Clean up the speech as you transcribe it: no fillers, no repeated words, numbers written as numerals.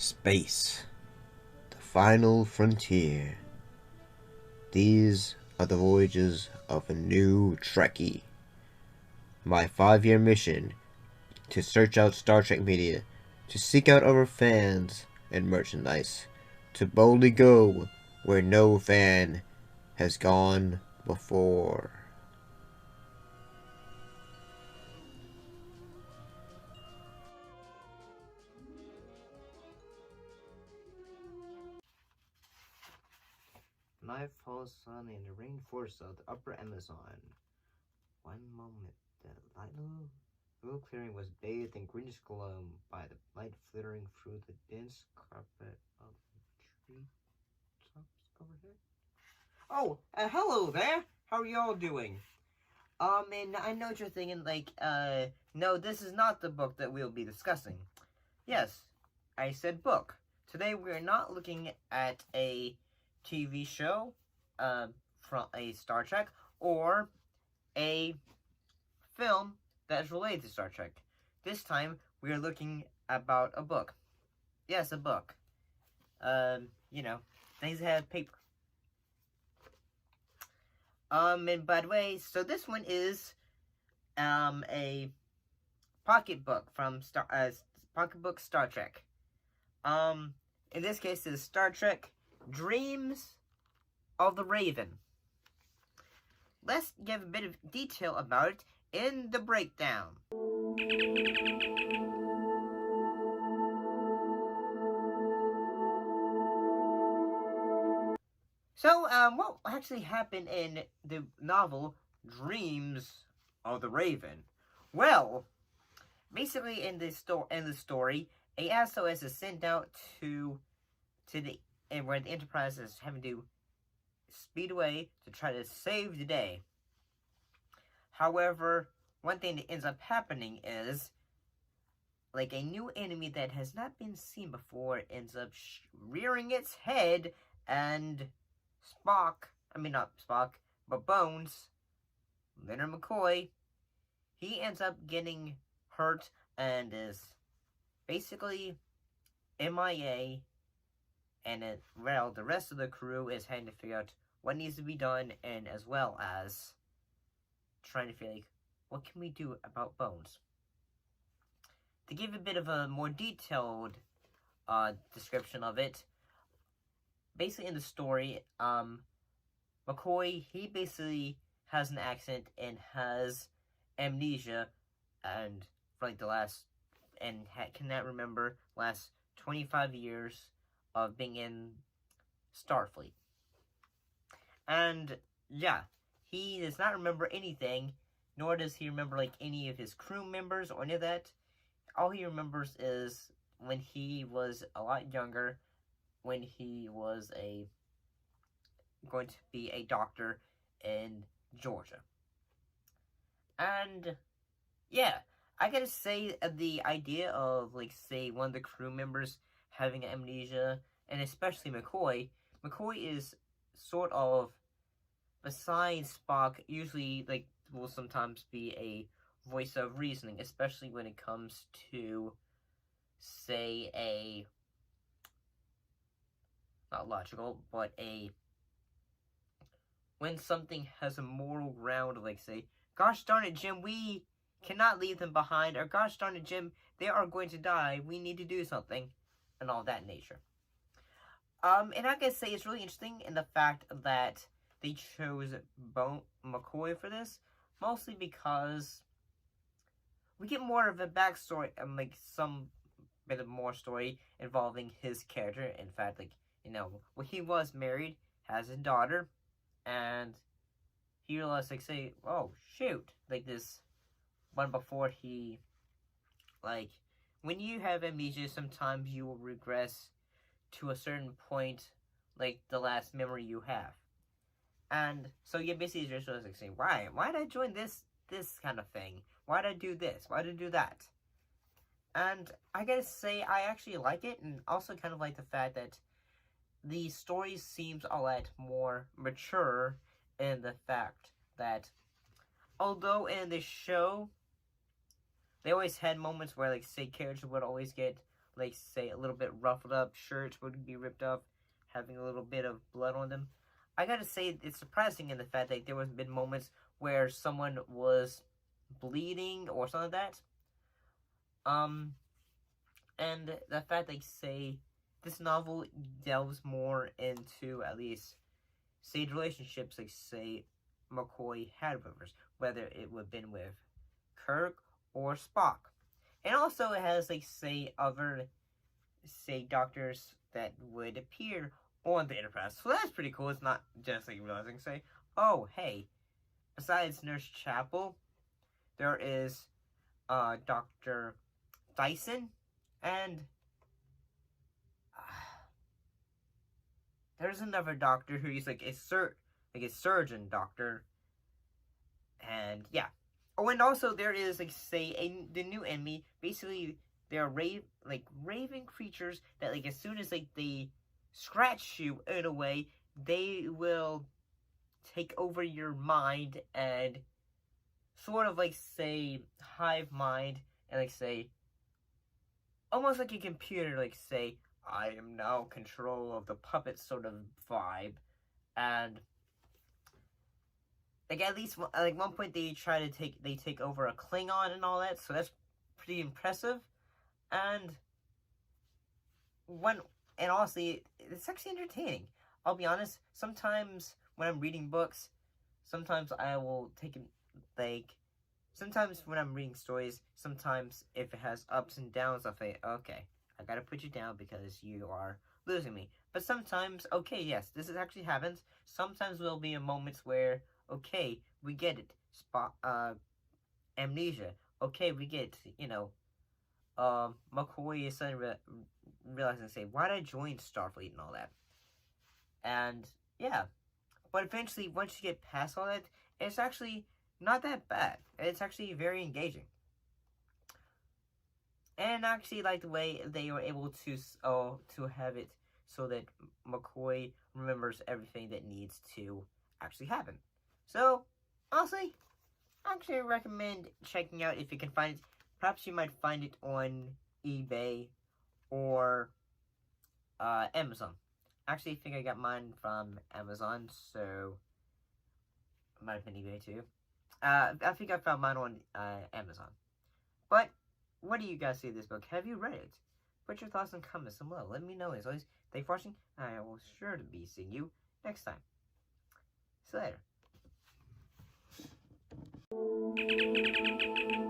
Space, the final frontier. These are the voyages of a new Trekkie. My 5-year mission to search out Star Trek media, to seek out our fans and merchandise, to boldly go where no fan has gone before. Night falls suddenly in the rainforest of the upper Amazon. One moment, the little clearing was bathed in greenish glow by the light filtering through the dense carpet of tree tops overhead. Oh, hello there! How are y'all doing? And I know what you're thinking, no, this is not the book that we'll be discussing. Yes, I said book. Today we're not looking at a TV show, from a Star Trek, or a film that's related to Star Trek. This time we are looking about a book. Yes, a book. Things that have paper. And by the way, so this one is, a pocketbook from pocketbook Star Trek. In this case, it's Star Trek Dreams of the Raven. Let's give a bit of detail about it in the breakdown. So, what actually happened in the novel Dreams of the Raven? Well, basically in the story, a SOS is sent out to the where the Enterprise is having to speed away to try to save the day. However, one thing that ends up happening is, like, a new enemy that has not been seen before ends up rearing its head, and not Spock, but Bones, Leonard McCoy, he ends up getting hurt and is basically MIA, and the rest of the crew is having to figure out what needs to be done, and as well as trying to feel like, what can we do about Bones? To give a bit of a more detailed description of it, basically in the story, McCoy, he basically has an accident and has amnesia, and for like the last, and cannot remember last 25 years of being in Starfleet. And yeah, he does not remember anything, nor does he remember like any of his crew members or any of that. All he remembers is when he was a lot younger, when he was going to be a doctor in Georgia. And yeah, I gotta say, the idea of, like, say, one of the crew members having amnesia, and especially McCoy is sort of, besides Spock, usually, like, will sometimes be a voice of reasoning, especially when it comes to, say, not logical, but when something has a moral ground, like, say, gosh darn it, Jim, we cannot leave them behind, or gosh darn it, Jim, they are going to die, we need to do something, and all that nature. And I gotta say, it's really interesting in the fact that they chose McCoy for this, mostly because we get more of a backstory, and like some bit of more story involving his character. In fact, when he was married, has a daughter, and he realized, like, say, oh shoot, like this one before he, like, when you have amnesia, sometimes you will regress to a certain point, like the last memory you have. And so yeah, basically just was like saying, why did I join this kind of thing? Why did I do this? Why did I do that? And I gotta say, I actually like it, and also kind of like the fact that the story seems a lot more mature in the fact that, although in the show they always had moments where, like, say, characters would always get like, say, a little bit ruffled up shirts would be ripped off, having a little bit of blood on them. I gotta say, it's surprising in the fact that there have been moments where someone was bleeding or something like that. And the fact they say this novel delves more into, at least, say, the relationships, like, say, McCoy had with others, whether it would have been with Kirk or Spock. And also it has, like, say, other, say, doctors that would appear on the Enterprise. So that's pretty cool. It's not just, like, realizing, say, oh, hey, besides Nurse Chapel, there is Dr. Dyson, and there's another doctor who's like a surgeon doctor, and yeah. Oh, and also there is, like, say, the new enemy. Basically, they're raving creatures that, like, as soon as, like, they scratch you in a way, they will take over your mind and sort of, like, say, hive mind, and, like, say, almost like a computer, like, say, I am now control of the puppet sort of vibe. And, like, at least, like, one point they take over a Klingon and all that, so that's pretty impressive. And honestly, it's actually entertaining. I'll be honest, sometimes when I'm reading books, sometimes I will take, like, sometimes when I'm reading stories, sometimes if it has ups and downs, I'll say, okay, I gotta put you down because you are losing me. But sometimes, okay, yes, this actually happens. Sometimes there'll be moments where, okay, we get it. Amnesia. Okay, we get, McCoy is suddenly realizing, say, why did I join Starfleet and all that? And, yeah. But eventually, once you get past all that, it's actually not that bad. It's actually very engaging. And I actually like the way they were able to have it so that McCoy remembers everything that needs to actually happen. So, honestly, I actually recommend checking out if you can find it. Perhaps you might find it on eBay or Amazon. Actually, I think I got mine from Amazon, so it might have been eBay too. I think I found mine on Amazon. But what do you guys see of this book? Have you read it? Put your thoughts and comments below. Let me know. As always, thanks for watching. I will sure to be seeing you next time. See you later.